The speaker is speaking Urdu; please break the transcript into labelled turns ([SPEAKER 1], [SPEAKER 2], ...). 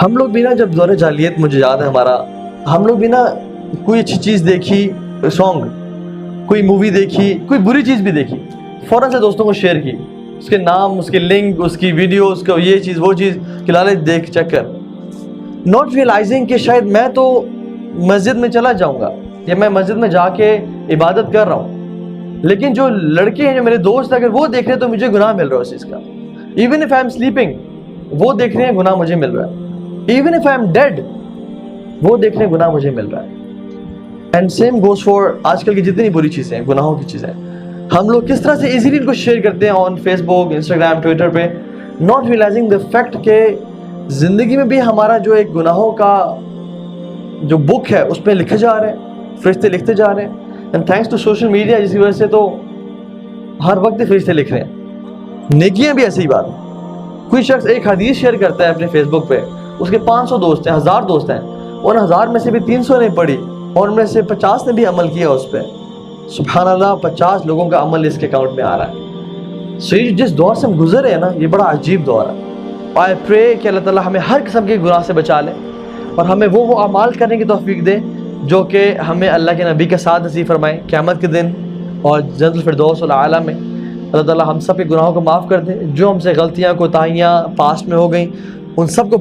[SPEAKER 1] ہم لوگ بھی نا جب دور جاہلیت مجھے یاد ہے ہمارا، ہم لوگ بھی نا کوئی اچھی چیز دیکھی، سانگ، کوئی مووی دیکھی، کوئی بری چیز بھی دیکھی، فوراً سے دوستوں کو شیئر کی، اس کے نام، اس کے لنک، اس کی ویڈیو، اس کا یہ چیز وہ چیز، کہ لالے دیکھ چیک کر، ناٹ ریئلائزنگ کہ شاید میں تو مسجد میں چلا جاؤں گا یا میں مسجد میں جا کے عبادت کر رہا ہوں، لیکن جو لڑکے ہیں، جو میرے دوست ہیں، اگر وہ دیکھ رہے ہیں تو مجھے گناہ مل رہا ہے اس چیز کا. Even if I am sleeping, وہ دیکھ رہے ہیں، گناہ مجھے مل رہا ہے. Even if I am dead, وہ دیکھ رہے ہیں، گناہ مجھے مل رہا ہے. اینڈ سیم گوز فار آج کل کی جتنی بری چیزیں ہیں، گناہوں کی چیزیں، ہم لوگ کس طرح سے ایزیلی ان کو شیئر کرتے ہیں on Facebook, Instagram, Twitter پہ، ناٹ ریئلائزنگ دا فیکٹ کہ زندگی میں بھی ہمارا جو ایک گناہوں کا جو بک ہے اس پہ لکھے جا رہے ہیں، فرشتے لکھتے جا رہے ہیں. And thanks to social media, جس کی وجہ سے تو ہر وقت فرشتے لکھ رہے ہیں. نیکیاں بھی ایسی ہی بات. کوئی شخص ایک حدیث شیئر کرتا ہے اپنے فیس بک پہ، اس کے 500 دوست ہیں، 1000 دوست ہیں، ان 1000 میں سے بھی 300 نے پڑھی اور ان میں سے 50 نے بھی عمل کیا اس پہ. سبحان اللہ، 50 لوگوں کا عمل اس کے اکاؤنٹ میں آ رہا ہے. سو یہ جس دور سے ہم گزر رہے ہیں نا، یہ بڑا عجیب دور ہے. آئی پرے کہ اللہ تعالیٰ ہمیں ہر قسم کے گناہ سے بچا لے اور ہمیں وہ اعمال کرنے کی توفیق دے جو کہ ہمیں اللہ کے نبی کے ساتھ نصیب فرمائے قیامت کے دن اور جنت الفردوس الاعلیٰ میں. اللہ تعالیٰ ہم سب کے گناہوں کو معاف کر دے. جو ہم سے غلطیاں، کوتاہیاں پاسٹ میں ہو گئیں، ان سب کو